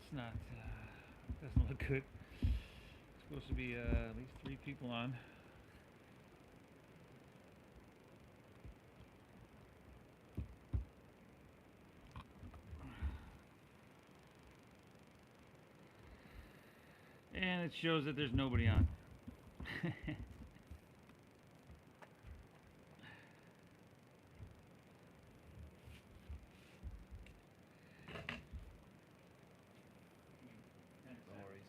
It's not, doesn't look good. It's supposed to be at least 3 people on. And it shows that there's nobody on. No worries.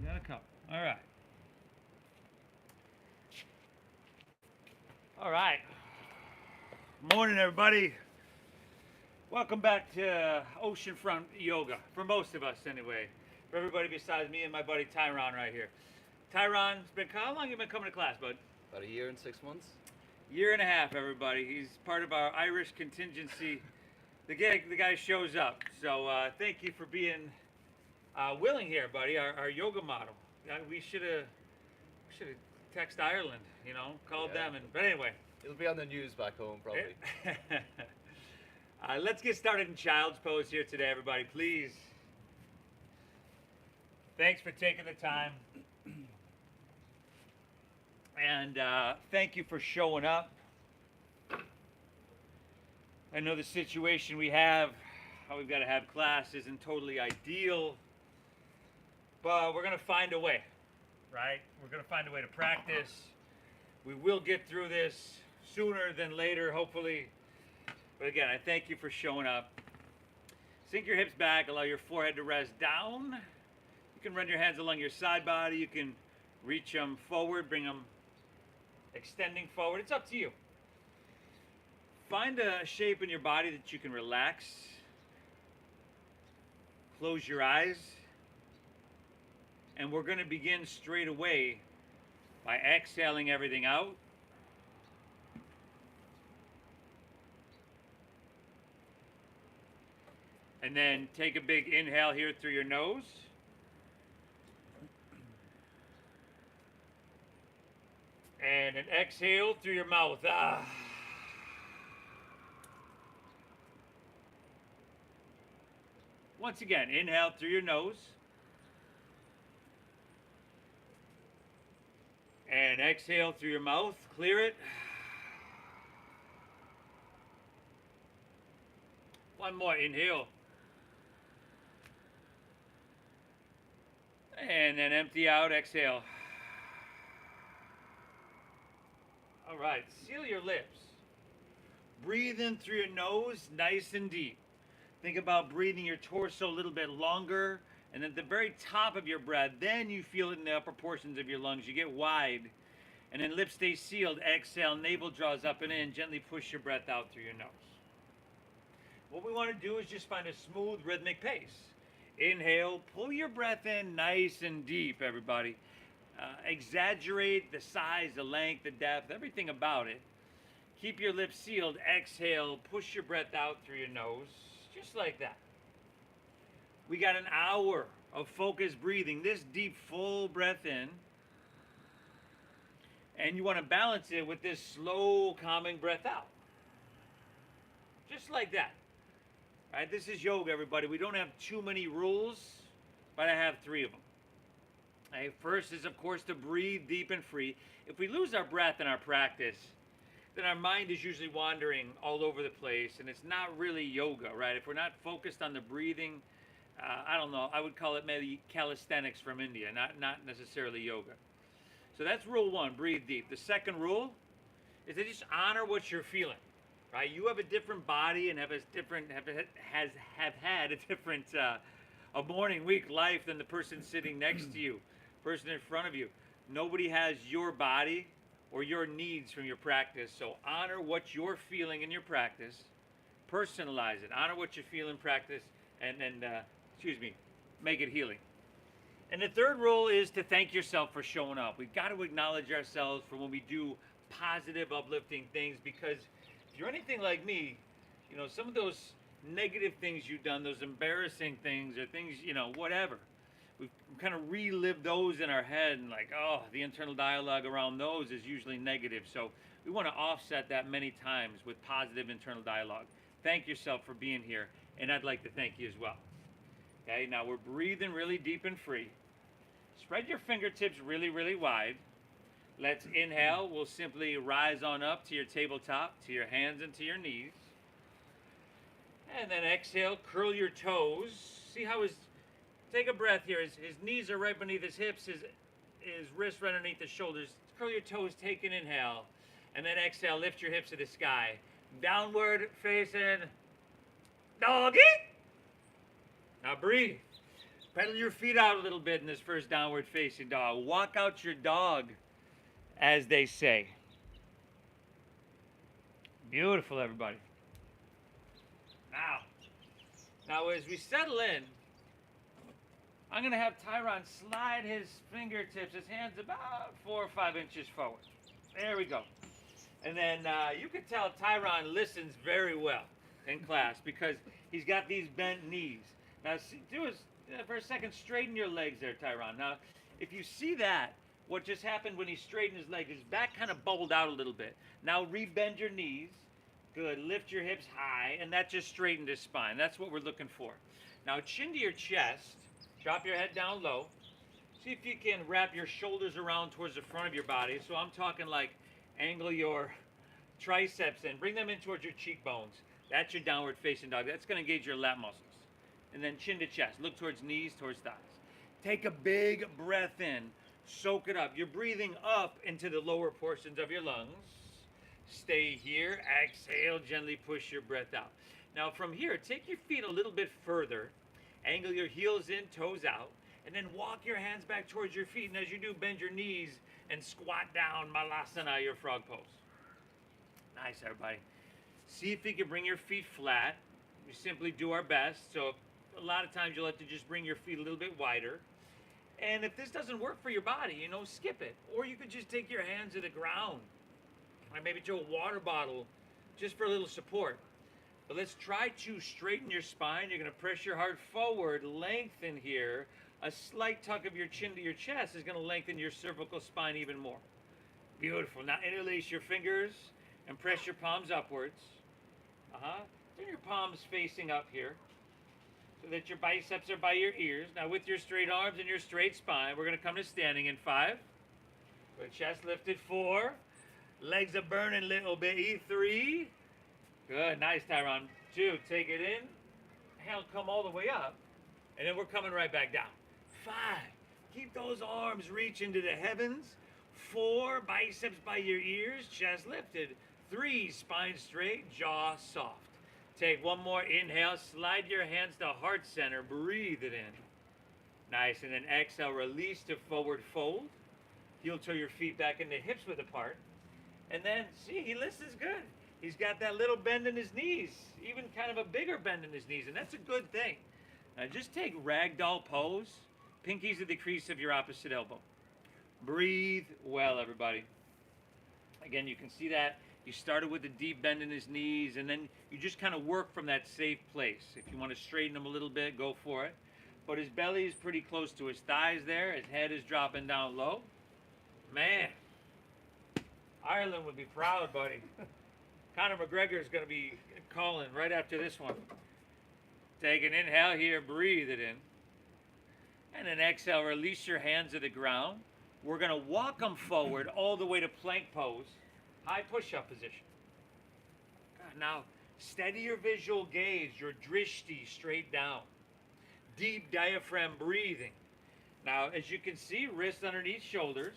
We got a couple. All right. All right. Morning, everybody. Welcome back to Oceanfront Yoga, for most of us anyway. For everybody besides me and my buddy Tyron right here. Tyron's been, how long have you been coming to class, bud? About a year and 6 months. Year and a half, everybody. He's part of our Irish contingency. The guy shows up. So thank you for being willing here, buddy. Our yoga model. We should have texted Ireland, called Yeah. them. But anyway. It'll be on the news back home, probably. Let's get started in child's pose here today, everybody. Please. Thanks for taking the time. And thank you for showing up. I know the situation we have, how we've got to have class, isn't totally ideal. But we're going to find a way, right? We're going to find a way to practice. We will get through this sooner than later, hopefully. But again, I thank you for showing up. Sink your hips back, allow your forehead to rest down. You can run your hands along your side body. You can reach them forward, bring them extending forward. It's up to you. Find a shape in your body that you can relax. Close your eyes. And we're going to begin straight away by exhaling everything out. And then take a big inhale here through your nose. And an exhale through your mouth. Once again, inhale through your nose. And exhale through your mouth. Clear it. One more. Inhale. And then empty out. Exhale. All right. Seal your lips. Breathe in through your nose, nice and deep. Think about breathing your torso a little bit longer. And at the very top of your breath, then you feel it in the upper portions of your lungs. You get wide. And then lips stay sealed. Exhale. Navel draws up and in. Gently push your breath out through your nose. What we want to do is just find a smooth rhythmic pace. Inhale. Pull your breath in nice and deep, everybody. Exaggerate the size, the length, the depth, everything about it. Keep your lips sealed. Exhale. Push your breath out through your nose. Just like that. We got an hour of focused breathing. This deep, full breath in. And you want to balance it with this slow, calming breath out. Just like that. All right, this is yoga, everybody. We don't have too many rules, but I have 3 of them. Okay, first is, of course, to breathe deep and free. If we lose our breath in our practice, then our mind is usually wandering all over the place, and it's not really yoga, right? If we're not focused on the breathing, I don't know, I would call it maybe calisthenics from India, not necessarily yoga. So that's rule 1, breathe deep. The second rule is to just honor what you're feeling. right? You have a different body and have a different have had a different a morning, week, life than the person sitting next to you, person in front of you. Nobody has your body or your needs from your practice. So honor what you're feeling in your practice, personalize it. Honor what you feel in practice, and excuse me, make it healing. And the third rule is to thank yourself for showing up. We've got to acknowledge ourselves for when we do positive, uplifting things, because if you're anything like me, you know, some of those negative things you've done, those embarrassing things or things, you know, whatever, we've kind of relived those in our head, and like, oh, the internal dialogue around those is usually negative. So we want to offset that many times with positive internal dialogue. Thank yourself for being here, and I'd like to thank you as well. Okay, now we're breathing really deep and free. Spread your fingertips really, really wide. Let's inhale. We'll simply rise on up to your tabletop, to your hands and to your knees. And then exhale, curl your toes. See how take a breath here. His knees are right beneath his hips, his wrists right underneath his shoulders. Curl your toes, take an inhale. And then exhale, lift your hips to the sky. Downward facing doggy. Now breathe. Pedal your feet out a little bit in this first downward facing dog. Walk out your dog, as they say. Beautiful, everybody. Now as we settle in, I'm going to have Tyron slide his fingertips, his hands about 4 or 5 inches forward. There we go. And then you can tell Tyron listens very well in class because he's got these bent knees. Now, for a second, straighten your legs there, Tyron. Now, if you see that, what just happened when he straightened his legs, his back kind of bubbled out a little bit. Now, rebend your knees. Good. Lift your hips high, and that just straightened his spine. That's what we're looking for. Now, chin to your chest. Drop your head down low. See if you can wrap your shoulders around towards the front of your body. So I'm talking like angle your triceps in. Bring them in towards your cheekbones. That's your downward facing dog. That's going to engage your lat muscles. And then chin to chest. Look towards knees, towards thighs. Take a big breath in. Soak it up. You're breathing up into the lower portions of your lungs. Stay here. Exhale. Gently push your breath out. Now from here, take your feet a little bit further. Angle your heels in, toes out. And then walk your hands back towards your feet. And as you do, bend your knees and squat down, Malasana, your frog pose. Nice, everybody. See if you can bring your feet flat. We simply do our best. So a lot of times you'll have to just bring your feet a little bit wider. And if this doesn't work for your body, you know, skip it. Or you could just take your hands to the ground. Or maybe to a water bottle just for a little support. But let's try to straighten your spine. You're going to press your heart forward, lengthen here. A slight tuck of your chin to your chest is going to lengthen your cervical spine even more. Beautiful. Now interlace your fingers and press your palms upwards. Turn your palms facing up here so that your biceps are by your ears. Now with your straight arms and your straight spine, we're going to come to standing in 5. With chest lifted 4. Legs are burning a little bit. 3. Good. Nice, Tyron. 2. Take it in. Hand come all the way up. And then we're coming right back down. 5. Keep those arms reaching to the heavens. 4. Biceps by your ears. Chest lifted. 3. Spine straight. Jaw soft. Take one more inhale. Slide your hands to heart center. Breathe it in. Nice. And then exhale. Release to forward fold. Heel toe your feet back into hips width apart. And then, see, he listens good. He's got that little bend in his knees, even kind of a bigger bend in his knees, and that's a good thing. Now just take ragdoll pose, pinkies at the crease of your opposite elbow. Breathe well, everybody. Again, you can see that. You started with a deep bend in his knees, and then you just kind of work from that safe place. If you want to straighten him a little bit, go for it. But his belly is pretty close to his thighs there. His head is dropping down low. Man, Ireland would be proud, buddy. Conor McGregor is going to be calling right after this one. Take an inhale here, breathe it in. And then exhale, release your hands to the ground. We're going to walk them forward all the way to plank pose, high push-up position. God, now, steady your visual gaze, your drishti straight down. Deep diaphragm breathing. Now, as you can see, wrists underneath shoulders.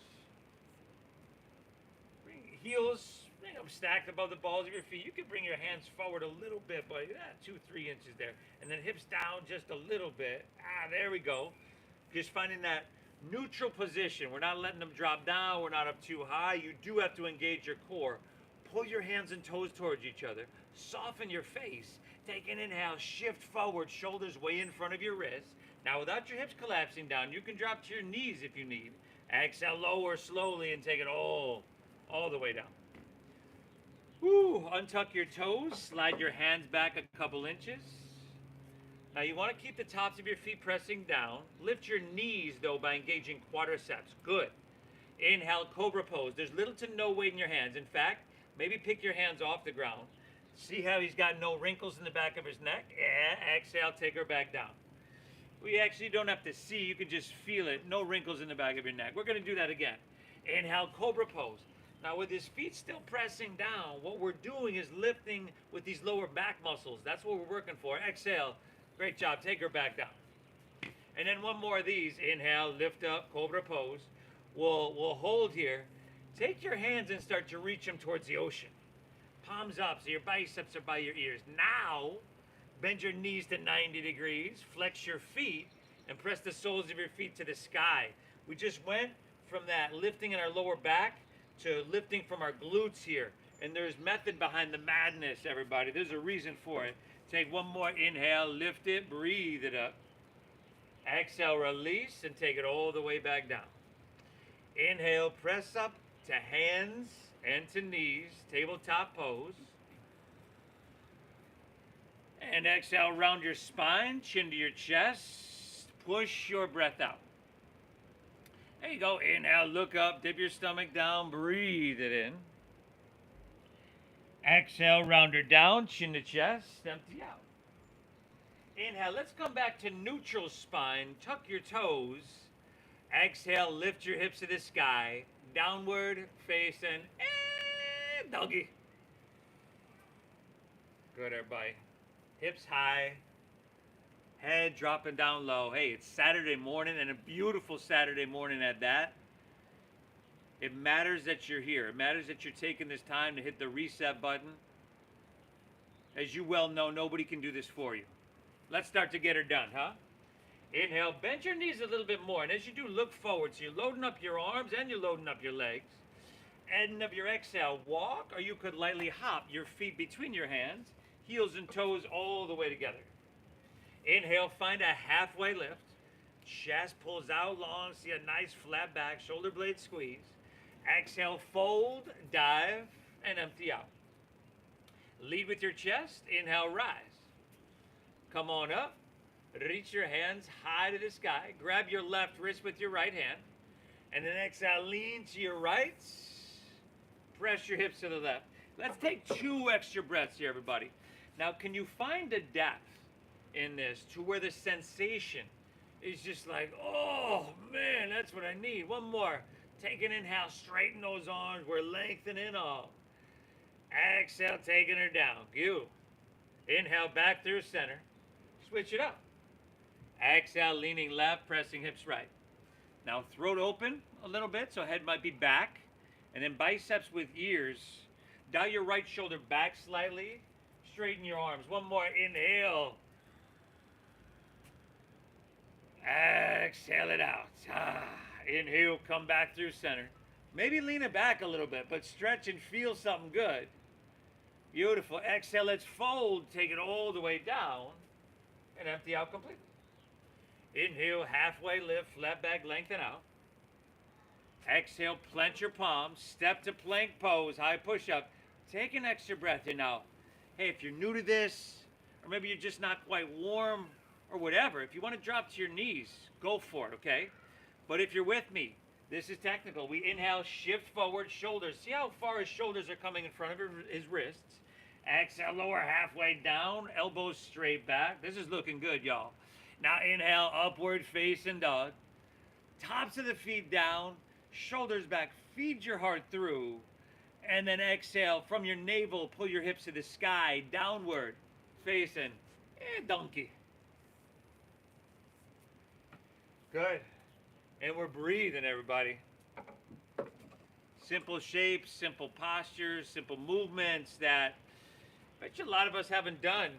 Bring heels them stacked above the balls of your feet. You can bring your hands forward a little bit, but 2, 3 inches there. And then hips down just a little bit. There we go. Just finding that neutral position. We're not letting them drop down. We're not up too high. You do have to engage your core. Pull your hands and toes towards each other. Soften your face. Take an inhale. Shift forward. Shoulders way in front of your wrists. Now, without your hips collapsing down, you can drop to your knees if you need. Exhale, lower slowly and take it all the way down. Woo! Untuck your toes. Slide your hands back a couple inches. Now you want to keep the tops of your feet pressing down. Lift your knees though by engaging quadriceps. Good. Inhale, cobra pose. There's little to no weight in your hands. In fact, maybe pick your hands off the ground. See how he's got no wrinkles in the back of his neck? Exhale, take her back down. We actually don't have to see, you can just feel it. No wrinkles in the back of your neck. We're going to do that again. Inhale, cobra pose. Now with his feet still pressing down, what we're doing is lifting with these lower back muscles. That's what we're working for. Exhale. Great job. Take her back down. And then one more of these. Inhale, lift up, cobra pose. We'll hold here. Take your hands and start to reach them towards the ocean. Palms up so your biceps are by your ears. Now, bend your knees to 90 degrees. Flex your feet and press the soles of your feet to the sky. We just went from that lifting in our lower back to lifting from our glutes here. And there's method behind the madness, everybody. There's a reason for it. Take one more inhale, lift it, breathe it up. Exhale, release, and take it all the way back down. Inhale, press up to hands and to knees, tabletop pose. And exhale, round your spine, chin to your chest. Push your breath out. There you go. Inhale, look up, dip your stomach down, breathe it in. Exhale, round her down, chin to chest, empty out. Inhale, let's come back to neutral spine. Tuck your toes. Exhale, lift your hips to the sky. Downward facing, doggy. Good, everybody. Hips high. Head dropping down low. Hey, it's Saturday morning, and a beautiful Saturday morning at that. It matters that you're here. It matters that you're taking this time to hit the reset button. As you well know, nobody can do this for you. Let's start to get her done, huh? Inhale, bend your knees a little bit more. And as you do, look forward. So you're loading up your arms and you're loading up your legs. End of your exhale, walk, or you could lightly hop your feet between your hands, heels and toes all the way together. Inhale, find a halfway lift. Chest pulls out long, see a nice flat back, shoulder blade squeeze. Exhale, fold, dive, and empty out. Lead with your chest. Inhale, rise. Come on up. Reach your hands high to the sky. Grab your left wrist with your right hand. And then exhale, lean to your right. Press your hips to the left. Let's take 2 extra breaths here, everybody. Now, can you find a depth in this to where the sensation is just like, oh, man, that's what I need. One more. Take an inhale, straighten those arms. We're lengthening up. Exhale, taking her down. Good. Inhale, back through center. Switch it up. Exhale, leaning left, pressing hips right. Now, throat open a little bit, so head might be back. And then biceps with ears. Dial your right shoulder back slightly. Straighten your arms. One more. Inhale. Exhale it out. Inhale, come back through center. Maybe lean it back a little bit, but stretch and feel something good. Beautiful. Exhale, let's fold. Take it all the way down and empty out completely. Inhale, halfway lift, flat back, lengthen out. Exhale, plant your palms, step to plank pose, high push-up. Take an extra breath here now. Hey, if you're new to this, or maybe you're just not quite warm, or whatever, if you want to drop to your knees, go for it, okay? But if you're with me, this is technical. We inhale, shift forward, shoulders. See how far his shoulders are coming in front of his wrists. Exhale, lower halfway down, elbows straight back. This is looking good, y'all. Now inhale, upward facing dog. Tops of the feet down, shoulders back, feed your heart through. And then exhale, from your navel, pull your hips to the sky, downward facing donkey. Good. And we're breathing, everybody. Simple shapes, simple postures, simple movements that I bet you a lot of us haven't done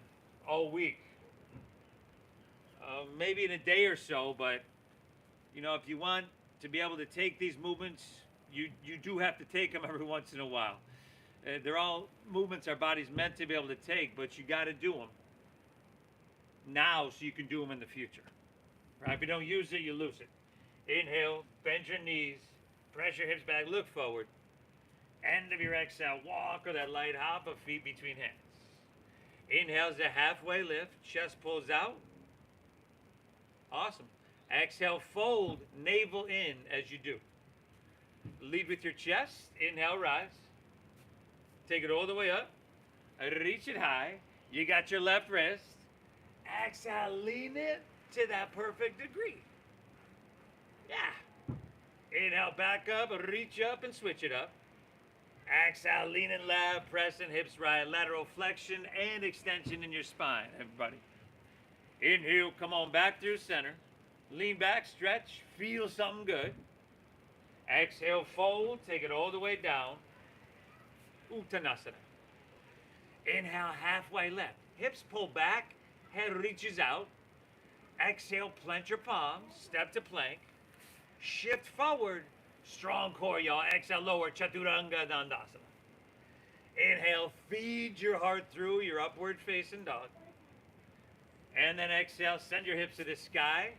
all week. Maybe in a day or so, but if you want to be able to take these movements, you do have to take them every once in a while. They're all movements our body's meant to be able to take, but you got to do them now so you can do them in the future. Right? If you don't use it, you lose it. Inhale, bend your knees, press your hips back, look forward. End of your exhale, walk or that light hop of feet between hands. Inhale is a halfway lift, chest pulls out. Awesome. Exhale, fold, navel in as you do. Lead with your chest. Inhale, rise. Take it all the way up. Reach it high. You got your left wrist. Exhale, lean it to that perfect degree. Yeah. Inhale, back up, reach up and switch it up. Exhale, leaning left, pressing hips right, lateral flexion and extension in your spine, everybody. Inhale, come on back through center. Lean back, stretch, feel something good. Exhale, fold, take it all the way down. Uttanasana. Inhale, halfway left. Hips pull back, head reaches out. Exhale, plant your palms, step to plank. Shift forward, strong core, y'all. Exhale, lower, Chaturanga Dandasana. Inhale, feed your heart through your upward facing dog. And then exhale, send your hips to the sky.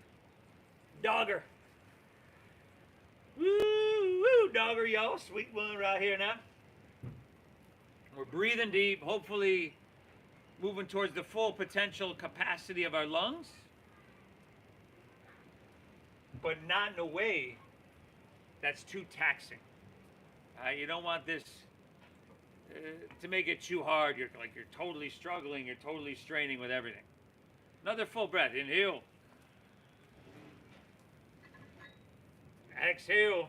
Dogger. Woo, woo, dogger, y'all. Sweet one right here now. We're breathing deep, hopefully moving towards the full potential capacity of our lungs, but not in a way that's too taxing. You don't want this to make it too hard. You're totally struggling, you're totally straining with everything. Another full breath. Inhale. Exhale.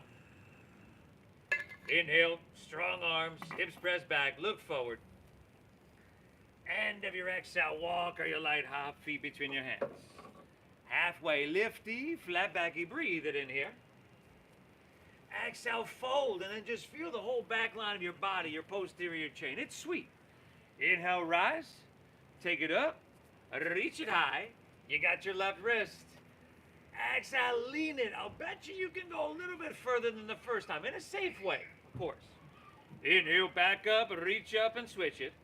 Inhale, strong arms, hips pressed back, look forward. End of your exhale, walk or your light hop, feet between your hands. Halfway lifty, flat backy, breathe it in here. Exhale, fold, and then just feel the whole back line of your body, your posterior chain. It's sweet. Inhale, rise, take it up, reach it high. You got your left wrist. Exhale, lean it. I'll bet you can go a little bit further than the first time, in a safe way, of course. Inhale, back up, reach up and switch it.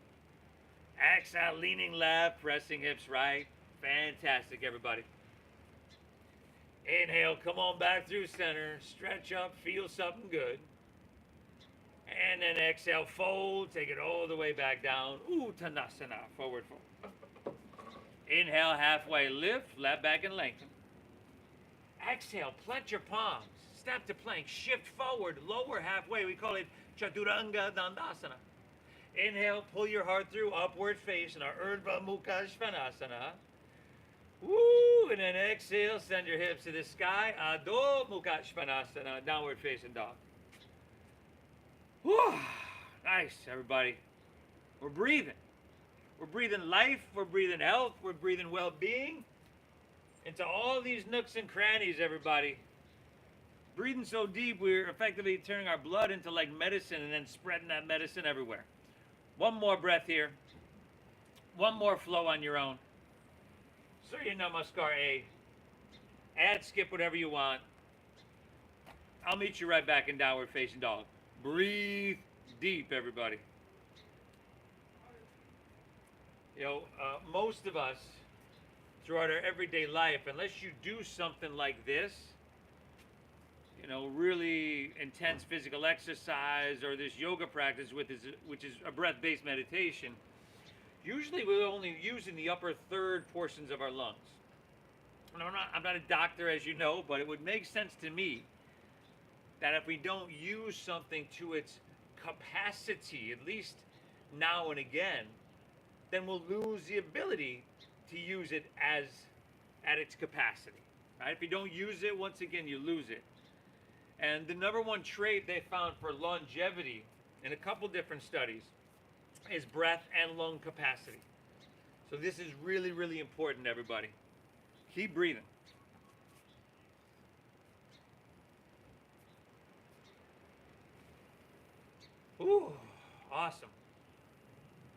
Exhale, leaning left, pressing hips right. Fantastic, everybody. Inhale, come on back through center. Stretch up, feel something good. And then exhale, fold, take it all the way back down. Uttanasana, forward fold. Inhale, halfway lift, flat back and lengthen. Exhale, plant your palms, step to plank, shift forward, lower halfway. We call it Chaturanga Dandasana. Inhale, pull your heart through, upward face in our Urdhva Mukha Svanasana. Woo! And then exhale, send your hips to the sky. Adho Mukha Svanasana, downward facing dog. Woo! Nice, everybody. We're breathing. We're breathing life, we're breathing health, we're breathing well-being into all these nooks and crannies, everybody. Breathing so deep, we're effectively turning our blood into like medicine and then spreading that medicine everywhere. One more breath here. One more flow on your own. Surya Namaskar A. Add, skip, whatever you want. I'll meet you right back in downward facing dog. Breathe deep, everybody. Most of us, throughout our everyday life, unless you do something like this, really intense physical exercise or this yoga practice, which is a breath-based meditation, usually we're only using the upper third portions of our lungs. And I'm not a doctor, as you know, but it would make sense to me that if we don't use something to its capacity, at least now and again, then we'll lose the ability to use it at its capacity. Right? If you don't use it, once again, you lose it. And the number one trait they found for longevity in a couple different studies is breath and lung capacity. So this is really, really important, everybody. Keep breathing. Ooh, awesome.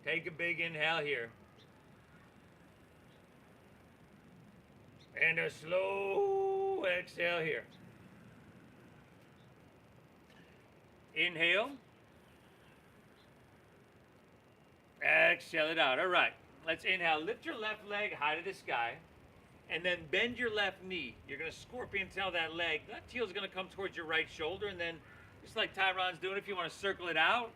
Take a big inhale here. And a slow exhale here. Inhale. Exhale it out. All right. Let's inhale. Lift your left leg high to the sky. And then bend your left knee. You're going to scorpion tail that leg. That heel's going to come towards your right shoulder. And then, just like Tyron's doing, if you want to circle it out,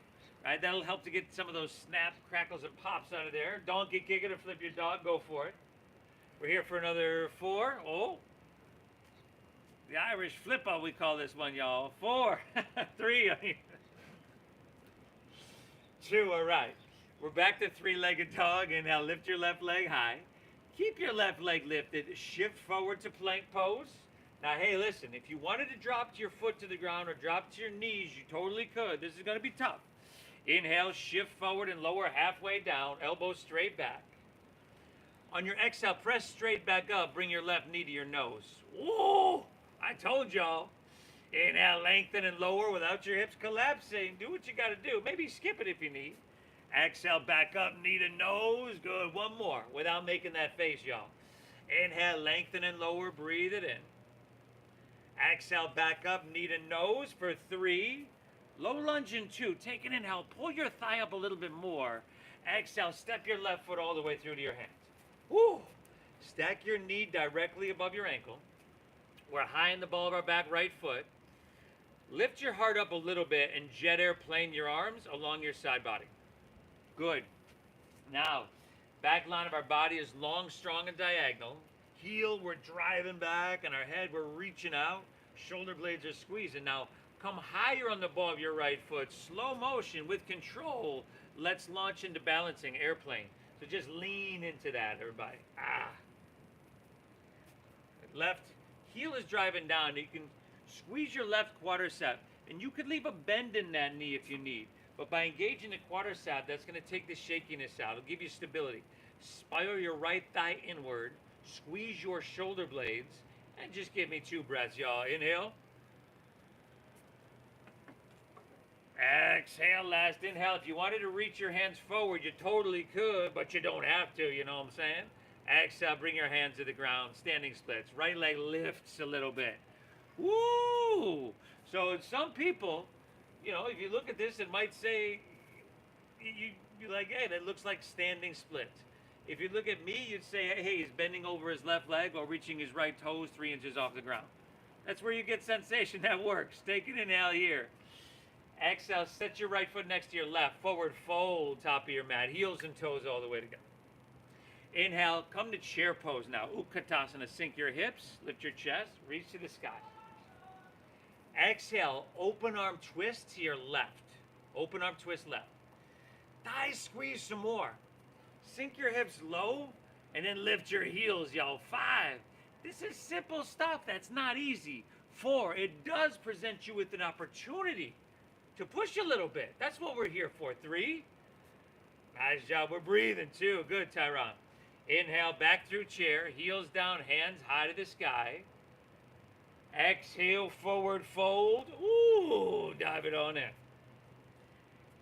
right, that'll help to get some of those snaps, crackles, and pops out of there. Donkey kick it or flip your dog. Go for it. We're here for another 4. Oh. The Irish flip-up, we call this one, y'all. 4. 3. 2. All right. We're back to three-legged dog. And now lift your left leg high. Keep your left leg lifted. Shift forward to plank pose. Now, hey, listen. If you wanted to drop your foot to the ground or drop to your knees, you totally could. This is going to be tough. Inhale, shift forward and lower halfway down. Elbows straight back. On your exhale, press straight back up. Bring your left knee to your nose. Whoa! I told y'all. Inhale, lengthen and lower without your hips collapsing. Do what you got to do. Maybe skip it if you need. Exhale, back up, knee to nose. Good. One more without making that face, y'all. Inhale, lengthen and lower. Breathe it in. Exhale, back up, knee to nose for 3. Low lunge in 2. Take an inhale. Pull your thigh up a little bit more. Exhale, step your left foot all the way through to your hands. Woo! Stack your knee directly above your ankle. We're high in the ball of our back right foot. Lift your heart up a little bit and jet airplane your arms along your side body. Good. Now, back line of our body is long, strong, and diagonal. Heel, we're driving back, and our head, we're reaching out. Shoulder blades are squeezing. Now, come higher on the ball of your right foot. Slow motion with control. Let's launch into balancing airplane. So just lean into that, everybody. Left heel is driving down. You can squeeze your left quadricep, and you could leave a bend in that knee if you need. But by engaging the quadricep, that's going to take the shakiness out. It'll give you stability. Spiral your right thigh inward. Squeeze your shoulder blades. And just give me 2 breaths, y'all. Inhale. Exhale, last inhale. If you wanted to reach your hands forward, you totally could, but you don't have to, you know what I'm saying? Exhale, bring your hands to the ground. Standing splits. Right leg lifts a little bit. Woo! So some people, you know, if you look at this, it might say, you're like, hey, that looks like standing split. If you look at me, you'd say, hey, he's bending over his left leg while reaching his right toes 3 inches off the ground. That's where you get sensation. That works. Take an inhale here. Exhale, set your right foot next to your left. Forward fold, top of your mat. Heels and toes all the way together. Inhale, come to chair pose now. Utkatasana, sink your hips, lift your chest, reach to the sky. Exhale, open arm twist to your left. Open arm twist left. Thighs squeeze some more. Sink your hips low and then lift your heels, y'all. 5. This is simple stuff that's not easy. 4, it does present you with an opportunity to push a little bit. That's what we're here for. 3. Nice job. We're breathing. 2. Good, Tyron. Inhale, back through chair. Heels down, hands high to the sky. Exhale, forward fold. Ooh, dive it on in.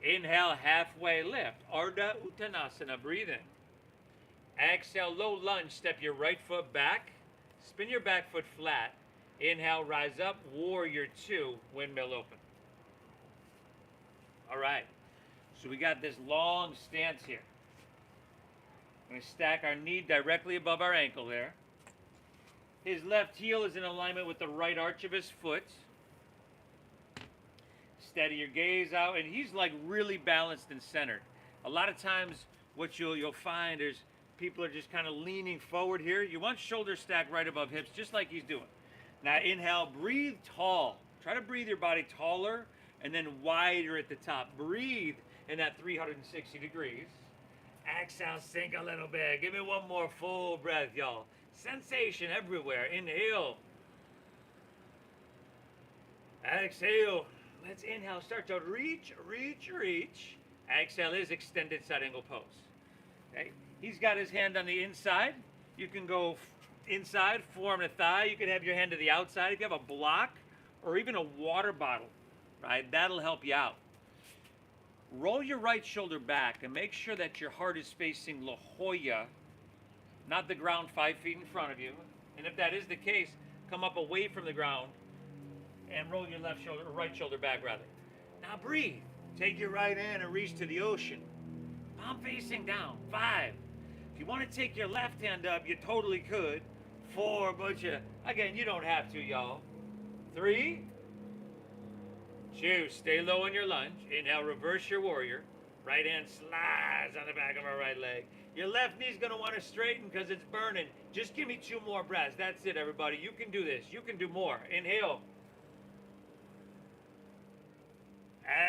Inhale, halfway lift. Ardha Uttanasana. Breathe in. Exhale, low lunge. Step your right foot back. Spin your back foot flat. Inhale, rise up. Warrior 2. Windmill open. All right. So we got this long stance here. We're going to stack our knee directly above our ankle there. His left heel is in alignment with the right arch of his foot. Steady your gaze out, and he's like really balanced and centered. A lot of times what you'll find is people are just kind of leaning forward here. You want shoulder stack right above hips, just like he's doing. Now inhale, breathe tall. Try to breathe your body taller and then wider at the top. Breathe in that 360 degrees. Exhale, sink a little bit. Give me one more full breath, y'all. Sensation everywhere. Inhale. Exhale. Let's inhale. Start to reach, reach, reach. Exhale is extended side angle pose. Okay. He's got his hand on the inside. You can go inside, forearm to thigh. You can have your hand to the outside. If you have a block or even a water bottle, right, that'll help you out. Roll your right shoulder back and make sure that your heart is facing La Jolla, not the ground 5 feet in front of you. And if that is the case, come up away from the ground and roll your left shoulder, or right shoulder back rather. Now breathe. Take your right hand and reach to the ocean. Palm facing down. 5. If you want to take your left hand up, you totally could. 4, but again, you don't have to, y'all. 3, 2, stay low in your lunge. Inhale, reverse your warrior. Right hand slides on the back of our right leg. Your left knee's gonna want to straighten because it's burning. Just give me 2 more breaths. That's it, everybody. You can do this. You can do more. Inhale.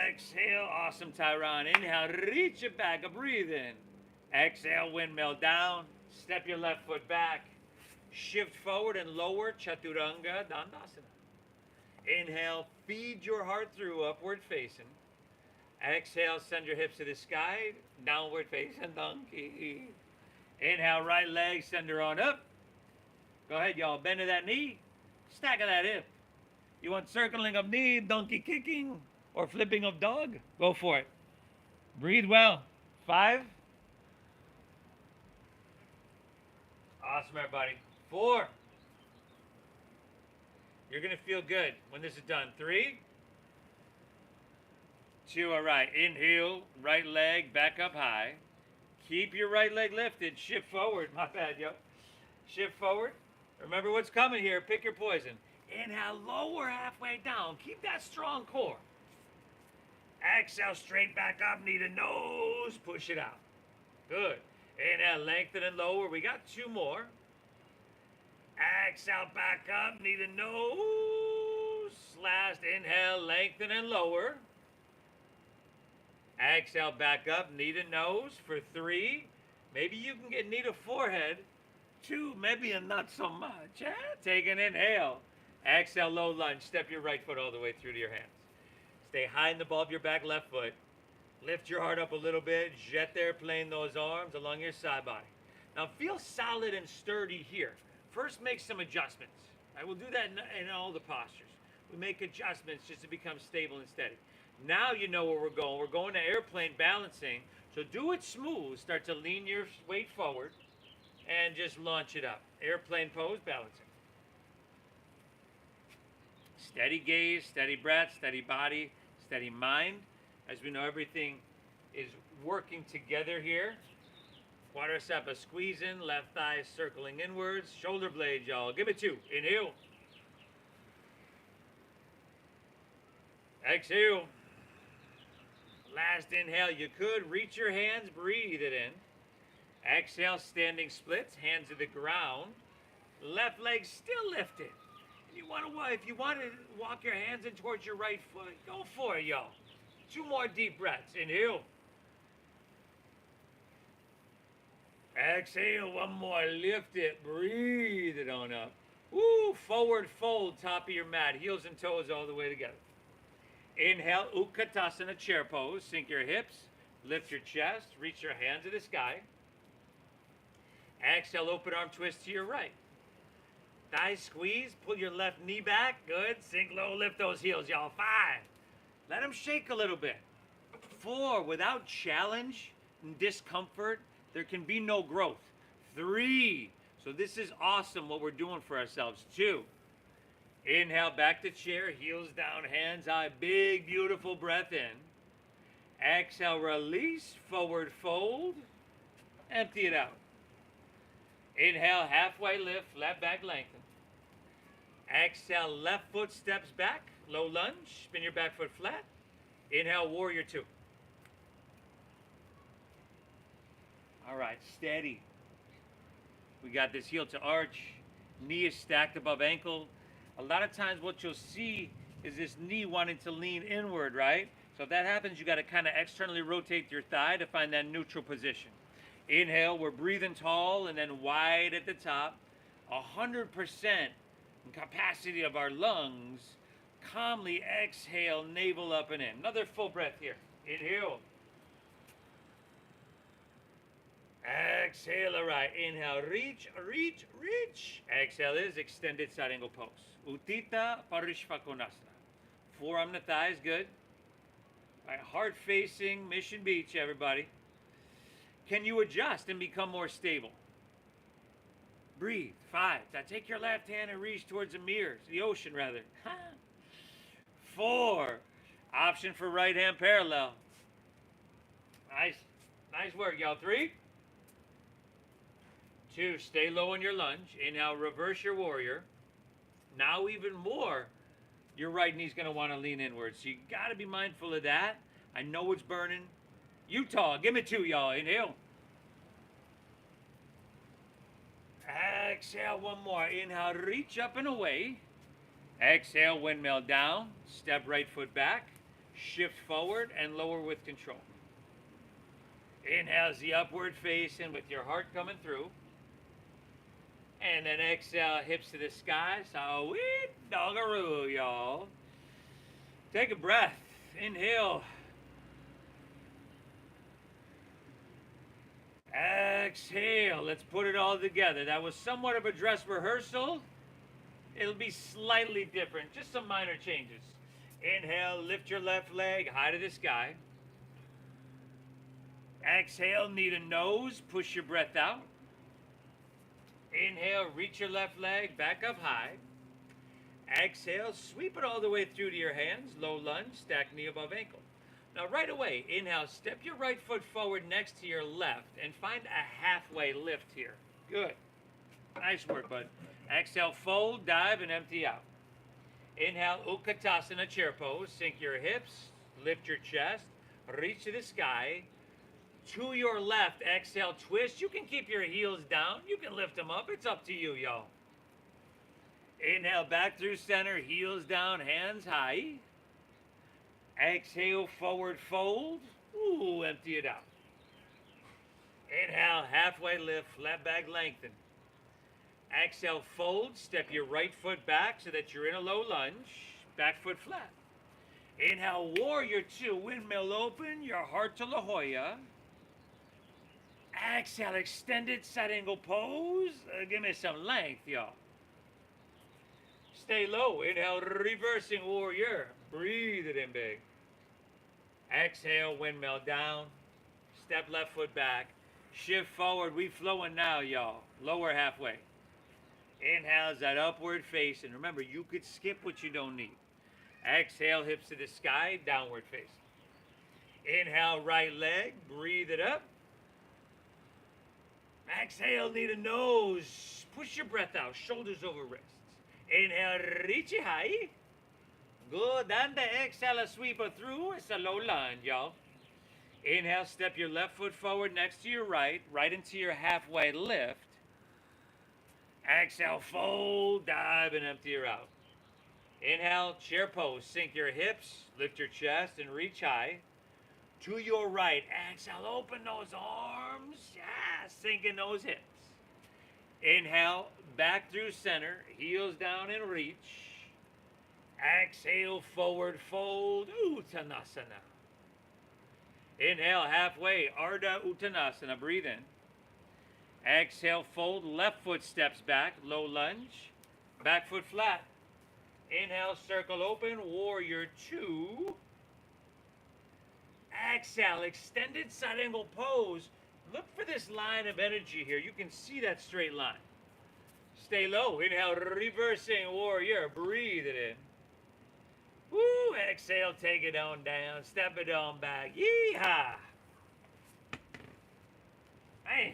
Exhale. Awesome, Tyron. Inhale, reach it back. Breathe in. Exhale, windmill down. Step your left foot back. Shift forward and lower, Chaturanga Dandasana. Inhale, feed your heart through, upward facing. Exhale, send your hips to the sky, downward facing donkey. Inhale, right leg, send her on up. Go ahead, y'all, bend to that knee, stack of that hip. You want circling of knee, donkey kicking, or flipping of dog? Go for it. Breathe well. 5. Awesome, everybody. 4. You're going to feel good when this is done. 3, 2, all right. Inhale, right leg back up high. Keep your right leg lifted. Shift forward. My bad, yo. Shift forward. Remember what's coming here. Pick your poison. Inhale, lower halfway down. Keep that strong core. Exhale, straight back up. Knee to nose. Push it out. Good. Inhale, lengthen and lower. We got 2 more. Exhale, back up, knee to nose. Last inhale, lengthen and lower. Exhale, back up, knee to nose for 3. Maybe you can get knee to forehead. 2, maybe not so much. Take an inhale. Exhale, low lunge. Step your right foot all the way through to your hands. Stay high in the ball of your back left foot. Lift your heart up a little bit. Jet the airplane those arms along your side body. Now feel solid and sturdy here. First, make some adjustments. I will do that in all the postures. We make adjustments just to become stable and steady. Now you know where we're going. We're going to airplane balancing. So do it smooth. Start to lean your weight forward and just launch it up. Airplane pose, balancing. Steady gaze, steady breath, steady body, steady mind. As we know, everything is working together here. Quadriceps squeeze in, left thigh circling inwards, shoulder blades, y'all. Give it 2. Inhale. Exhale. Last inhale, you could reach your hands, breathe it in. Exhale, standing splits, hands to the ground. Left leg still lifted. If you want to walk your hands in towards your right foot, go for it, y'all. 2 more deep breaths. Inhale. Exhale, 1 more. Lift it. Breathe it on up. Woo! Forward fold, top of your mat. Heels and toes all the way together. Inhale, Utkatasana, chair pose. Sink your hips. Lift your chest. Reach your hands to the sky. Exhale, open arm twist to your right. Thighs squeeze. Pull your left knee back. Good. Sink low. Lift those heels, y'all. 5. Let them shake a little bit. 4. Without challenge and discomfort, there can be no growth. 3. So this is awesome what we're doing for ourselves. 2. Inhale, back to chair, heels down, hands high. Big, beautiful breath in. Exhale, release, forward fold. Empty it out. Inhale, halfway lift, left back lengthen. Exhale, left foot steps back, low lunge, spin your back foot flat. Inhale, warrior 2. All right, steady. We got this heel to arch. Knee is stacked above ankle. A lot of times what you'll see is this knee wanting to lean inward, right? So if that happens, you got to kind of externally rotate your thigh to find that neutral position. Inhale, we're breathing tall and then wide at the top. 100% capacity of our lungs. Calmly exhale, navel up and in. Another full breath here. Inhale. Exhale, all right. Inhale, reach, reach, reach. Exhale is extended side angle pose. Uttita Parishvakonasana. Forearm to thighs, good. All right, heart facing Mission Beach, everybody. Can you adjust and become more stable? Breathe. 5. Now take your left hand and reach towards the mirror, the ocean rather. 4. Option for right hand parallel. Nice work, y'all. 3. 2. Stay low in your lunge. Inhale, reverse your warrior. Now even more, your right knee's going to want to lean inward. So you got to be mindful of that. I know it's burning. Utah, give me 2, y'all. Inhale. Exhale, one more. Inhale, reach up and away. Exhale, windmill down. Step right foot back. Shift forward and lower with control. Inhale's the upward facing with your heart coming through. And then exhale, hips to the sky. Sweet doggaroo, y'all. Take a breath. Inhale. Exhale. Let's put it all together. That was somewhat of a dress rehearsal. It'll be slightly different. Just some minor changes. Inhale, lift your left leg high to the sky. Exhale, knee to nose. Push your breath out. Inhale, reach your left leg back up high. Exhale, sweep it all the way through to your hands. Low lunge, stack knee above ankle. Now right away, inhale, step your right foot forward next to your left and find a halfway lift here. Good. Nice work, bud. Exhale, fold, dive, and empty out. Inhale, Utkatasana chair pose. Sink your hips, lift your chest, reach to the sky. To your left, exhale, twist. You can keep your heels down. You can lift them up. It's up to you, y'all. Inhale, back through center, heels down, hands high. Exhale, forward fold. Ooh, empty it out. Inhale, halfway lift, flat back lengthen. Exhale, fold. Step your right foot back so that you're in a low lunge. Back foot flat. Inhale, warrior 2, windmill open, your heart to La Jolla. Exhale, extended side angle pose. Give me some length, y'all. Stay low. Inhale, reversing warrior. Breathe it in big. Exhale, windmill down. Step left foot back. Shift forward. We flowing now, y'all. Lower halfway. Inhale is that upward facing. Remember, you could skip what you don't need. Exhale, hips to the sky, downward facing. Inhale, right leg. Breathe it up. Exhale, knee to nose. Push your breath out. Shoulders over wrists. Inhale, reach it high. Good. And the exhale, sweep it through. It's a low lunge, y'all. Inhale, step your left foot forward next to your right. Right into your halfway lift. Exhale, fold, dive, and empty her out. Inhale, chair pose. Sink your hips, lift your chest, and reach high. To your right. Exhale, open those arms. Yeah, sinking those hips. Inhale, back through center, heels down and reach. Exhale, forward fold, Uttanasana. Inhale, halfway, Ardha Uttanasana. Breathe in. Exhale, fold, left foot steps back, low lunge, back foot flat. Inhale, circle open, warrior 2. Exhale, extended side angle pose. Look for this line of energy here. You can see that straight line. Stay low. Inhale, reversing warrior. Breathe it in. Woo! Exhale, take it on down. Step it on back. Yeehaw! Man.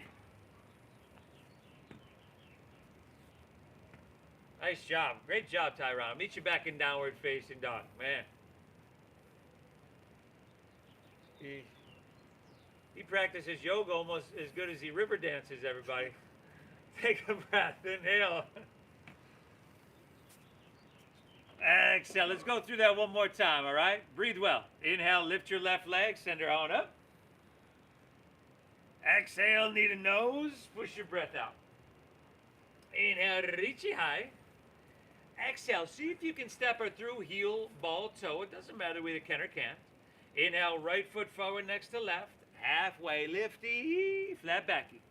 Nice job. Great job, Tyron. I'll meet you back in downward facing dog. Man. He practices yoga almost as good as he river dances, everybody. Take a breath. Inhale. Exhale. Let's go through that one more time, all right? Breathe well. Inhale, lift your left leg, send her on up. Exhale, knee to nose. Push your breath out. Inhale, reach it high. Exhale, see if you can step her through heel, ball, toe. It doesn't matter whether you can or can't. Inhale, right foot forward next to left. Halfway lifty, flat backy.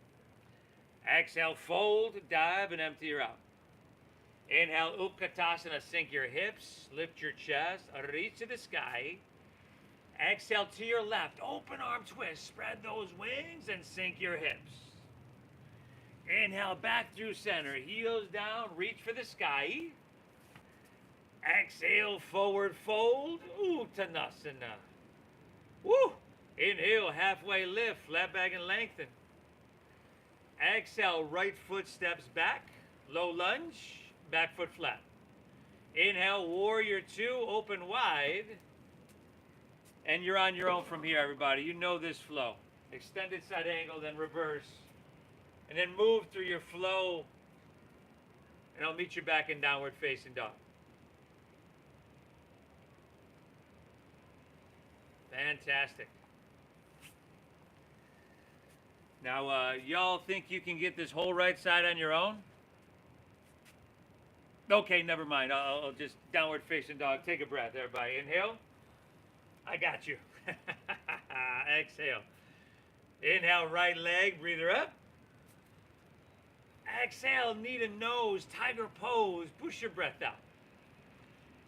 Exhale, fold, dive, and empty her out. Inhale, Utkatasana, sink your hips, lift your chest, reach to the sky. Exhale to your left. Open arm twist. Spread those wings and sink your hips. Inhale back through center. Heels down. Reach for the sky. Exhale, forward fold. Uttanasana. Woo! Inhale, halfway lift. Flat back and lengthen. Exhale, right foot steps back. Low lunge. Back foot flat. Inhale, warrior two. Open wide. And you're on your own from here, everybody. You know this flow. Extended side angle, then reverse. And then move through your flow. And I'll meet you back in downward facing dog. Fantastic. Now, y'all think you can get this whole right side on your own? Okay, never mind. I'll just downward facing dog. Take a breath, everybody. Inhale. I got you. Exhale. Inhale, right leg, breather up. Exhale, knee to nose, tiger pose. Push your breath out.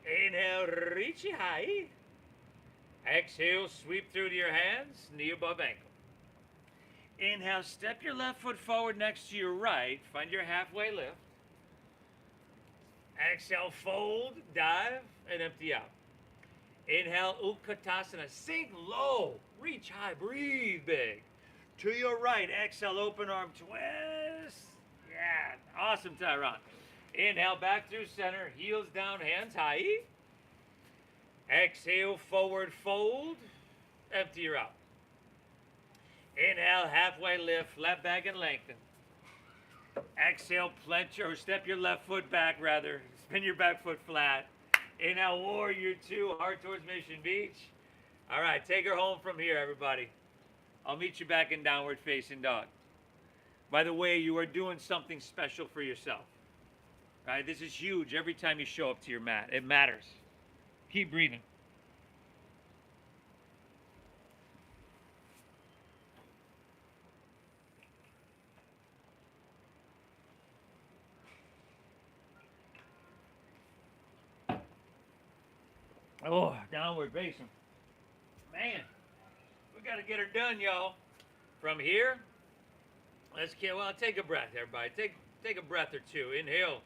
Inhale, reach high. Exhale, sweep through to your hands, knee above ankle. Inhale, step your left foot forward next to your right. Find your halfway lift. Exhale, fold, dive, and empty out. Inhale, Utkatasana. Sink low. Reach high. Breathe big. To your right. Exhale, open arm twist. Yeah. Awesome, Tyron. Inhale, back through center. Heels down, hands high. Exhale, forward fold. Empty her out. Inhale, halfway lift. Flat back and lengthen. Exhale, plenty, or step your left foot back, rather. Spin your back foot flat. Inhale, warrior two, heart towards Mission Beach. All right, take her home from here, everybody. I'll meet you back in downward facing dog. By the way, you are doing something special for yourself. All right, this is huge every time you show up to your mat. It matters. Keep breathing. Oh, downward facing. Man, we got to get her done, y'all. From here, let's get, well, take a breath, everybody. Take a breath or two. Inhale.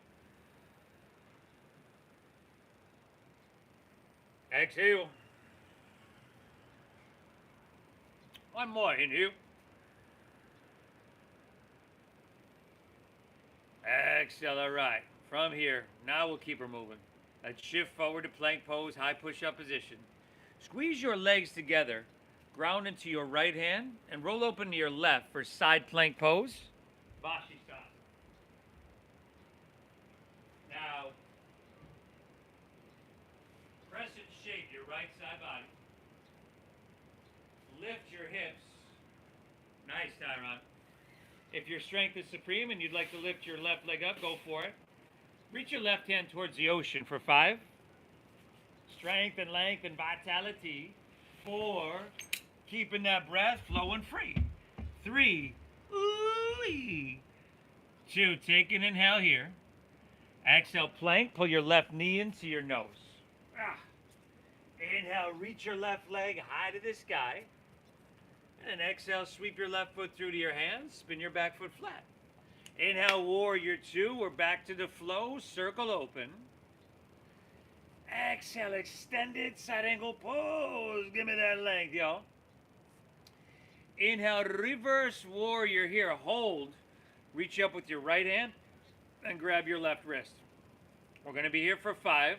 Exhale. One more. Inhale. Exhale. All right. From here, now we'll keep her moving. Let's shift forward to plank pose, high push-up position. Squeeze your legs together, ground into your right hand, and roll open to your left for side plank pose. Vashisthana. Now, crescent shape your right side body. Lift your hips. Nice, Tyron. If your strength is supreme and you'd like to lift your left leg up, go for it. Reach your left hand towards the ocean for 5. Strength and length and vitality. 4. Keeping that breath flowing free. 3. Ooh-wee. 2. Take an inhale here. Exhale, plank. Pull your left knee into your nose. Inhale, reach your left leg high to the sky. And then exhale, sweep your left foot through to your hands. Spin your back foot flat. Inhale, warrior two. We're back to the flow. Circle open. Exhale, extended side angle pose. Give me that length, y'all. Inhale, reverse warrior here. Hold. Reach up with your right hand and grab your left wrist. We're going to be here for 5.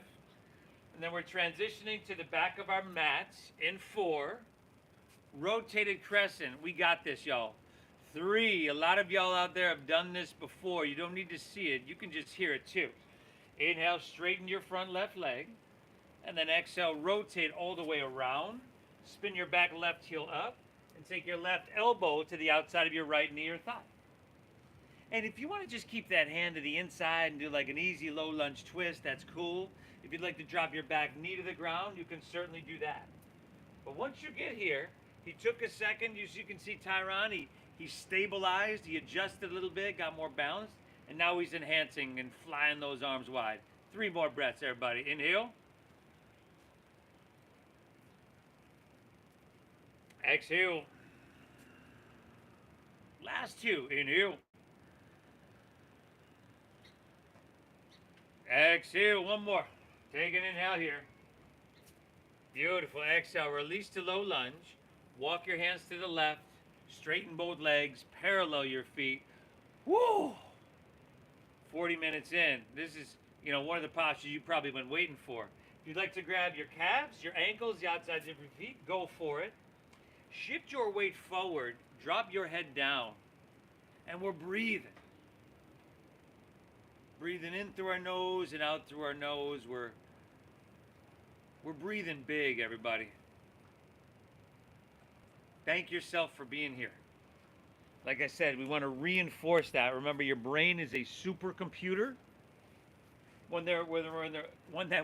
And then we're transitioning to the back of our mats in 4. Rotated crescent. We got this, y'all. 3. A lot of y'all out there have done this before. You don't need to see it. You can just hear it too. Inhale, straighten your front left leg. And then exhale, rotate all the way around. Spin your back left heel up. And take your left elbow to the outside of your right knee or thigh. And if you want to just keep that hand to the inside and do like an easy low lunge twist, that's cool. If you'd like to drop your back knee to the ground, you can certainly do that. But once you get here, he took a second. As you can see, Tyron, he stabilized, he adjusted a little bit, got more balanced, and now he's enhancing and flying those arms wide. 3 more breaths, everybody. Inhale. Exhale. Last two. Inhale. Exhale. One more. Take an inhale here. Beautiful. Exhale. Release to low lunge. Walk your hands to the left. Straighten both legs. Parallel your feet. Woo! 40 minutes in. This is, one of the postures you've probably been waiting for. If you'd like to grab your calves, your ankles, the outsides of your feet, go for it. Shift your weight forward. Drop your head down. And we're breathing. Breathing in through our nose and out through our nose. We're breathing big, everybody. Thank yourself for being here. Like I said, we want to reinforce that. Remember, your brain is a supercomputer. One that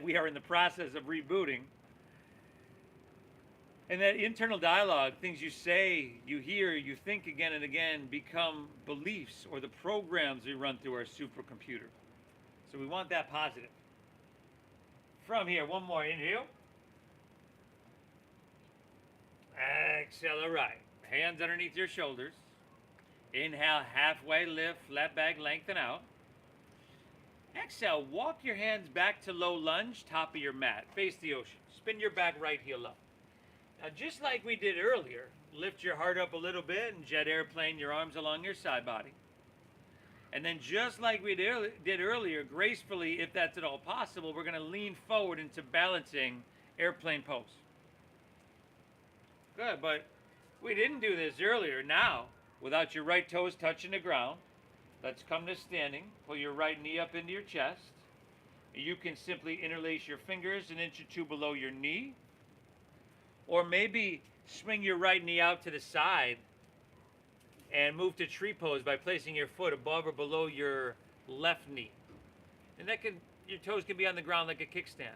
we are in the process of rebooting. And that internal dialogue, things you say, you hear, you think again and again, become beliefs or the programs we run through our supercomputer. So we want that positive. From here, one more inhale. Exhale, all right. Hands underneath your shoulders. Inhale, halfway lift, flat back, lengthen out. Exhale, walk your hands back to low lunge, top of your mat. Face the ocean. Spin your back right heel up. Now, just like we did earlier, lift your heart up a little bit and jet airplane your arms along your side body. And then just like we did earlier, gracefully, if that's at all possible, we're going to lean forward into balancing airplane pose. Good, but we didn't do this earlier. Now, without your right toes touching the ground, let's come to standing. Pull your right knee up into your chest. You can simply interlace your fingers an inch or two below your knee. Or maybe swing your right knee out to the side and move to tree pose by placing your foot above or below your left knee. And your toes can be on the ground like a kickstand.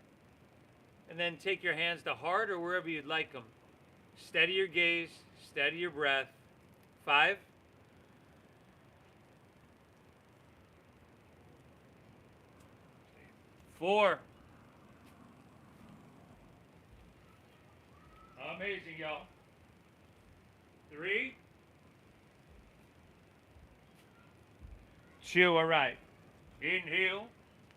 And then take your hands to heart or wherever you'd like them. Steady your gaze, steady your breath. 5. 4. Amazing, y'all. 3. 2, all right. Inhale.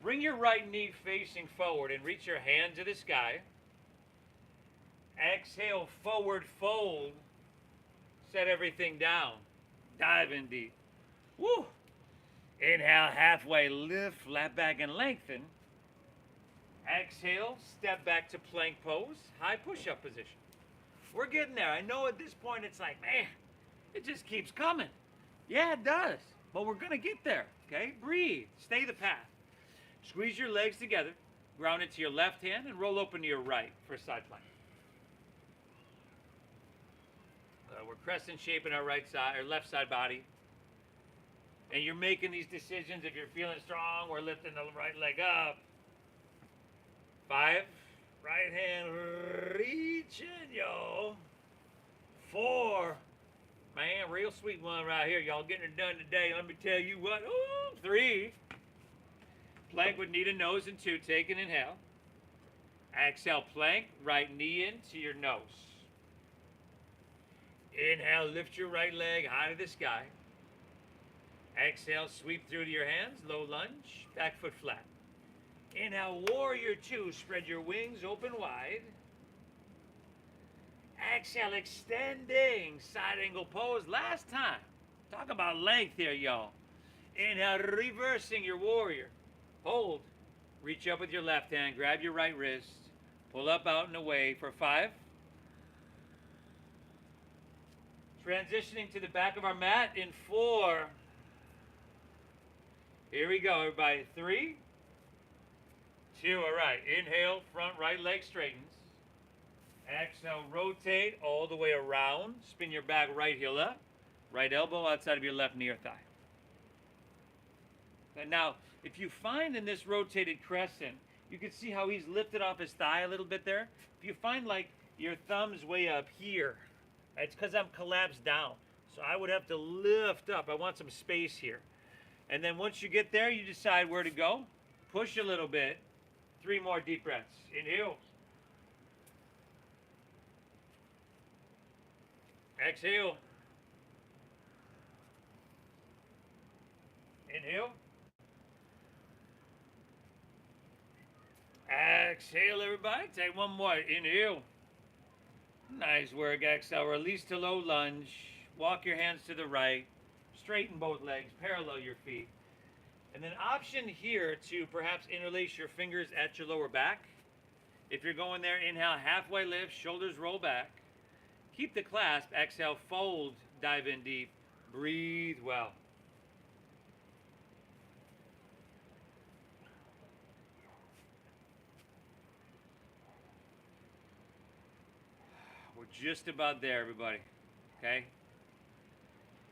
Bring your right knee facing forward and reach your hand to the sky. Exhale, forward fold. Set everything down. Dive in deep. Woo! Inhale, halfway lift, flat back and lengthen. Exhale, step back to plank pose, high push-up position. We're getting there. I know at this point it's like, man, it just keeps coming. Yeah, it does. But we're going to get there, okay? Breathe. Stay the path. Squeeze your legs together. Ground it to your left hand and roll open to your right for a side plank. We're crescent shaping our right side or left side body. And you're making these decisions. If you're feeling strong, we're lifting the right leg up. 5. Right hand reaching, yo. 4. Man, real sweet one right here. Y'all getting it done today. Let me tell you what. Ooh, 3. Plank with knee to nose and 2. Take an inhale. Exhale, plank. Right knee into your nose. Inhale, lift your right leg high to the sky. Exhale, sweep through to your hands. Low lunge. Back foot flat. Inhale, warrior 2. Spread your wings open wide. Exhale, extending side angle pose. Last time. Talk about length here, y'all. Inhale, reversing your warrior. Hold. Reach up with your left hand. Grab your right wrist. Pull up, out, and away for 5. Transitioning to the back of our mat in 4. Here we go, everybody. 3. 2, all right. Inhale, front right leg straightens. Exhale, rotate all the way around. Spin your back right heel up. Right elbow outside of your left knee or thigh. And now, if you find in this rotated crescent, you can see how he's lifted off his thigh a little bit there. If you find like your thumb's way up here, it's because I'm collapsed down. So I would have to lift up. I want some space here. And then once you get there, you decide where to go. Push a little bit. 3 more deep breaths. Inhale. Exhale. Inhale. Exhale, everybody. Take one more. Inhale. Nice work. Exhale. Release to low lunge. Walk your hands to the right. Straighten both legs. Parallel your feet. And then option here to perhaps interlace your fingers at your lower back. If you're going there, inhale, halfway lift, shoulders roll back. Keep the clasp. Exhale, fold, dive in deep. Breathe well. We're just about there, everybody. Okay?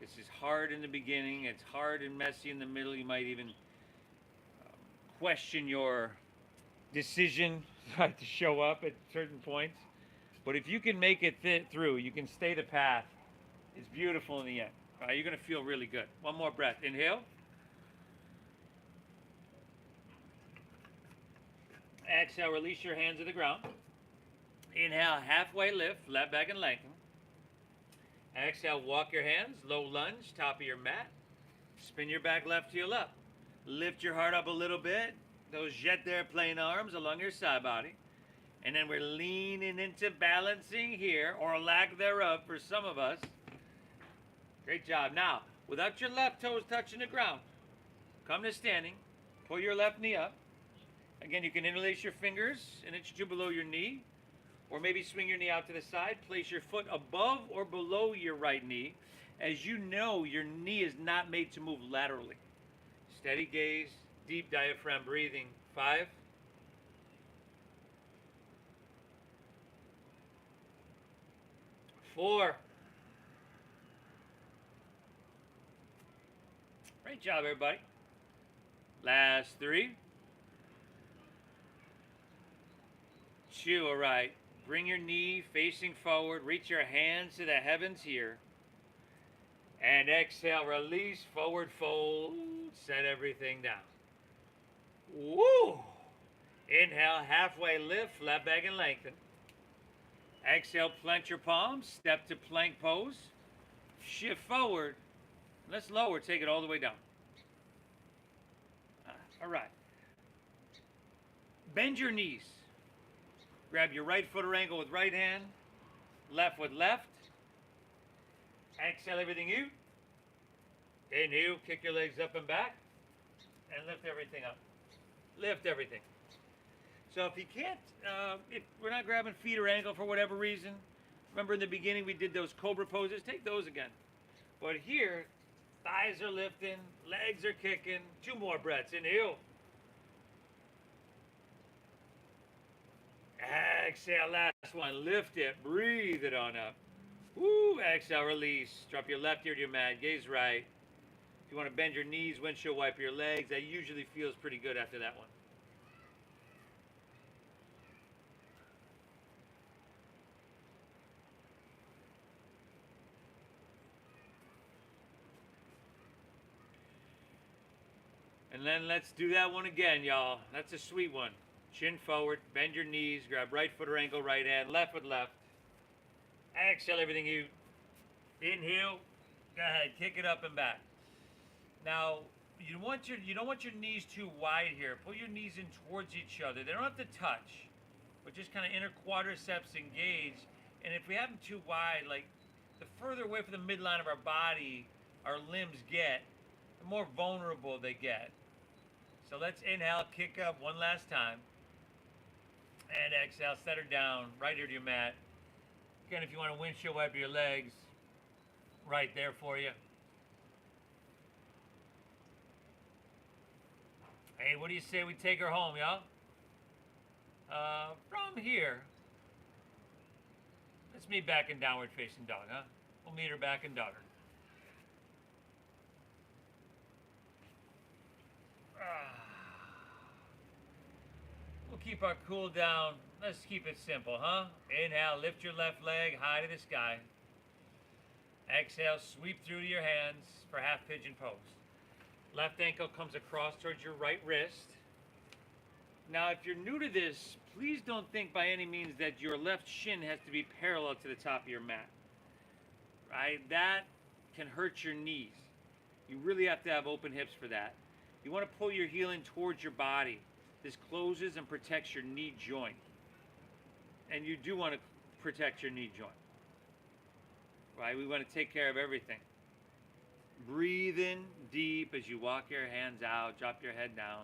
This is hard in the beginning. It's hard and messy in the middle. You might even question your decision to show up at certain points. But if you can make it through, you can stay the path. It's beautiful in the end. All right, you're going to feel really good. One more breath. Inhale. Exhale, release your hands to the ground. Inhale, halfway lift, flat back and lengthen. Exhale, walk your hands, low lunge, top of your mat. Spin your back left to your left. Lift your heart up a little bit. Those jet airplane arms along your side body. And then we're leaning into balancing here, or lack thereof for some of us. Great job. Now, without your left toes touching the ground, come to standing. Pull your left knee up. Again, you can interlace your fingers an inch or two below your knee. Or maybe swing your knee out to the side. Place your foot above or below your right knee. As you know, your knee is not made to move laterally. Steady gaze, deep diaphragm breathing. 5. 4. Great job, everybody. Last 3. 2, all right. Bring your knee facing forward. Reach your hands to the heavens here. And exhale, release, forward fold. Set everything down. Woo! Inhale, halfway lift, flat back and lengthen. Exhale, plant your palms. Step to plank pose. Shift forward. Let's lower, take it all the way down. All right. Bend your knees. Grab your right foot or ankle with right hand, left with left. Exhale everything out. Inhale, kick your legs up and back, and lift everything up. Lift everything. So if you can't, if we're not grabbing feet or ankle for whatever reason, remember in the beginning we did those cobra poses, take those again. But here, thighs are lifting, legs are kicking. 2 more breaths. Inhale. Exhale, last one. Lift it. Breathe it on up. Woo. Exhale, release. Drop your left ear to your mat. Gaze right. If you want to bend your knees, windshield wipe your legs. That usually feels pretty good after that one. And then let's do that one again, y'all. That's a sweet one. Chin forward, bend your knees, grab right foot or ankle, right hand, left with left. Exhale everything out. Inhale. Go ahead, kick it up and back. Now, you don't want your knees too wide here. Pull your knees in towards each other. They don't have to touch, but just kind of inner quadriceps engage. And if we have them too wide, like the further away from the midline of our body our limbs get, the more vulnerable they get. So let's inhale, kick up one last time. And exhale, set her down, right here to your mat. Again, if you want to windshield wipe your legs, right there for you. Hey, what do you say we take her home, y'all? From here, let's meet back in downward facing dog, huh? We'll meet her back in dogger. We'll keep our cool down. Let's keep it simple, huh? Inhale, lift your left leg high to the sky. Exhale, sweep through to your hands for half pigeon pose. Left ankle comes across towards your right wrist. Now, if you're new to this, please don't think by any means that your left shin has to be parallel to the top of your mat. right? That can hurt your knees. You really have to have open hips for that. You want to pull your heel in towards your body. This closes and protects your knee joint. And you do want to protect your knee joint, right? We want to take care of everything. Breathe in deep as you walk your hands out, drop your head down.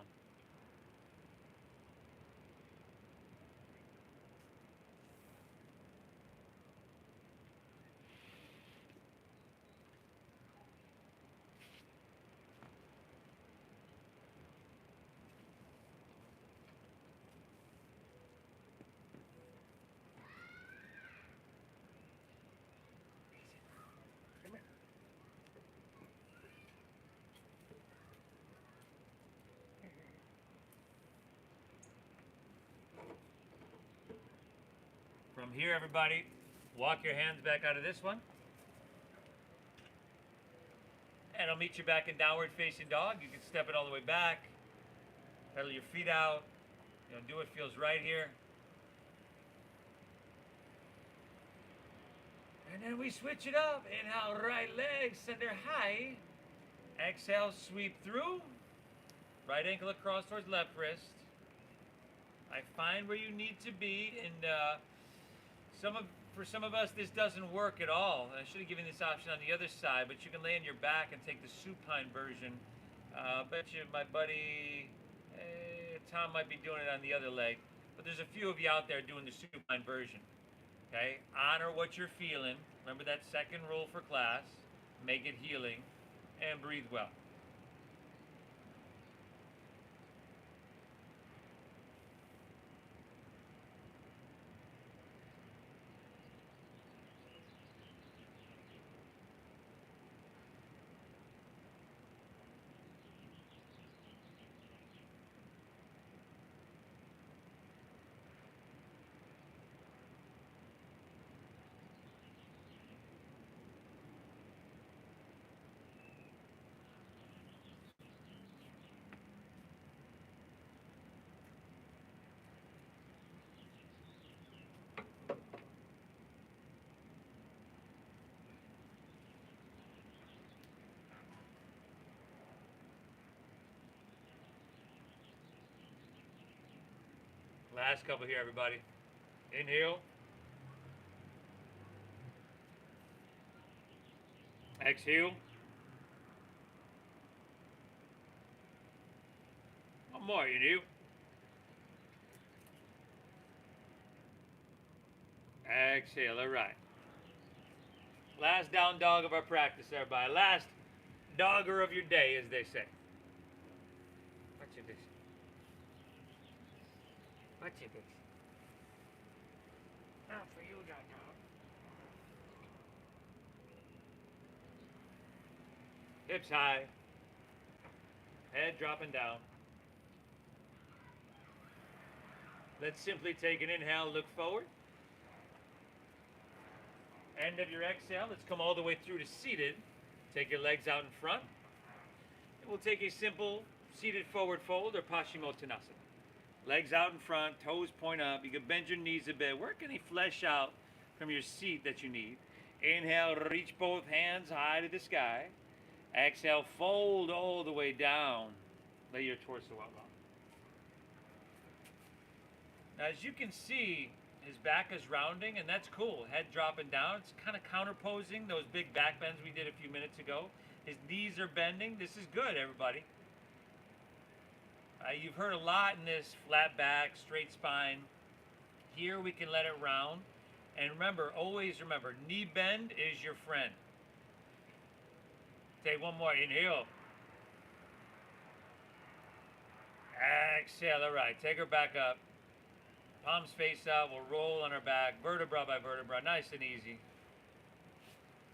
From here, everybody, walk your hands back out of this one. And I'll meet you back in downward facing dog. You can step it all the way back. Pedal your feet out. Do what feels right here. And then we switch it up. Inhale, right leg, center high. Exhale, sweep through. Right ankle across towards left wrist. I find where you need to be, and for some of us, this doesn't work at all. I should have given this option on the other side, but you can lay on your back and take the supine version. Bet you my buddy Tom might be doing it on the other leg, but there's a few of you out there doing the supine version. Okay, honor what you're feeling. Remember that second rule for class. Make it healing, and breathe well. Last couple here, everybody. Inhale. Exhale. One more, inhale. Exhale, all right. Last down dog of our practice, everybody. Last dogger of your day, as they say. What's your dish? What's your dish? Not for you, dog. Hips high. Head dropping down. Let's simply take an inhale, look forward. End of your exhale, let's come all the way through to seated. Take your legs out in front. And we'll take a simple seated forward fold or Paschimottanasana. Legs out in front, toes point up. You can bend your knees a bit. Work any flesh out from your seat that you need. Inhale, reach both hands high to the sky. Exhale, fold all the way down. Lay your torso out long. Now, as you can see, his back is rounding, and that's cool. Head dropping down. It's kind of counterposing those big back bends we did a few minutes ago. His knees are bending. This is good, everybody. You've heard a lot in this flat back, straight spine. Here we can let it round. And remember, always remember, knee bend is your friend. Take one more. Inhale. Exhale. All right. Take her back up. Palms face out. We'll roll on our back, vertebra by vertebra. Nice and easy.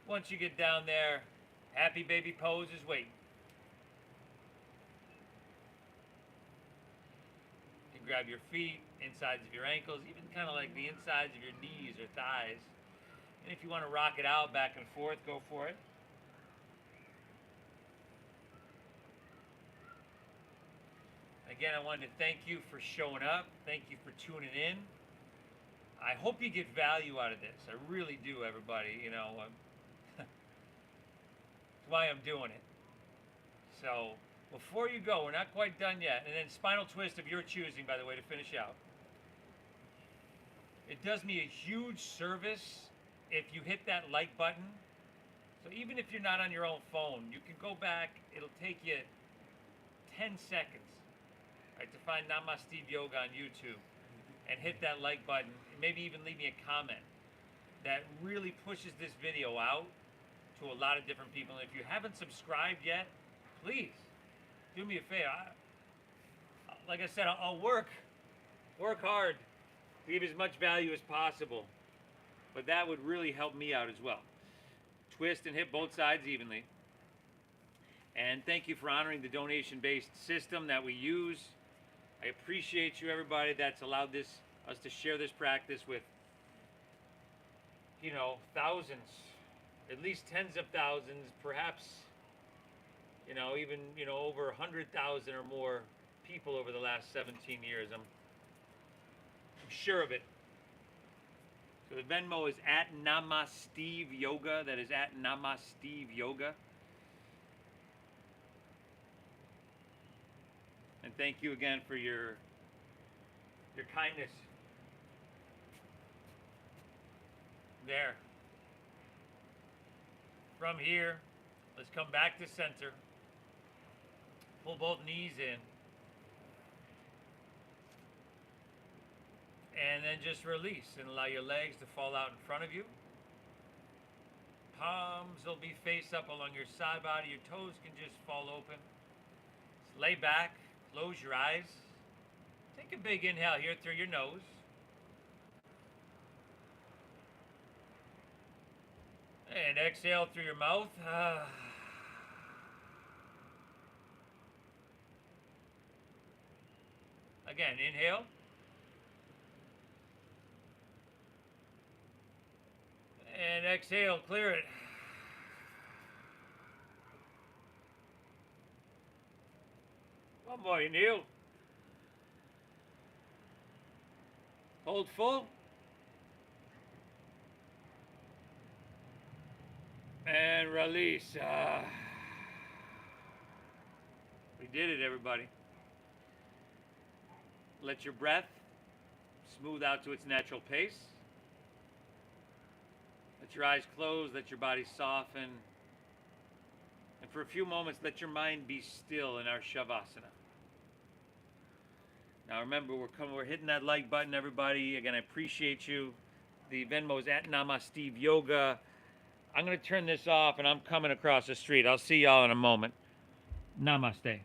Once you get down there, happy baby pose is waiting. You can grab your feet, insides of your ankles, even kind of like the insides of your knees or thighs. And if you want to rock it out back and forth, go for it. Again, I wanted to thank you for showing up. Thank you for tuning in. I hope you get value out of this. I really do, everybody. That's why I'm doing it. So, before you go, we're not quite done yet. And then spinal twist of your choosing, by the way, to finish out. It does me a huge service if you hit that like button. So even if you're not on your own phone, you can go back. It'll take you 10 seconds, right, to find Namaste Yoga on YouTube and hit that like button. And maybe even leave me a comment. That really pushes this video out to a lot of different people. And if you haven't subscribed yet, please do me a favor. Like I said, I'll work hard to give as much value as possible, but that would really help me out as well. Twist and hit both sides evenly. And thank you for honoring the donation-based system that we use. I appreciate you, everybody, that's allowed us to share this practice with, thousands, at least tens of thousands, perhaps, even, over 100,000 or more people over the last 17 years. I'm sure of it. So the Venmo is at Namaste Yoga. That is at Namaste Yoga. And thank you again for your kindness. There. From here, let's come back to center. Pull both knees in. And then just release and allow your legs to fall out in front of you. Palms will be face up along your side body. Your toes can just fall open. Just lay back, close your eyes. Take a big inhale here through your nose. And exhale through your mouth. Again, inhale. And exhale, clear it. One more, inhale. Hold full. And release. We did it, everybody. Let your breath smooth out to its natural pace. Let your eyes close, let your body soften. And for a few moments, let your mind be still in our Shavasana. Now remember, we're hitting that like button, everybody. Again, I appreciate you. The Venmo is at Namaste Yoga. I'm going to turn this off and I'm coming across the street. I'll see y'all in a moment. Namaste.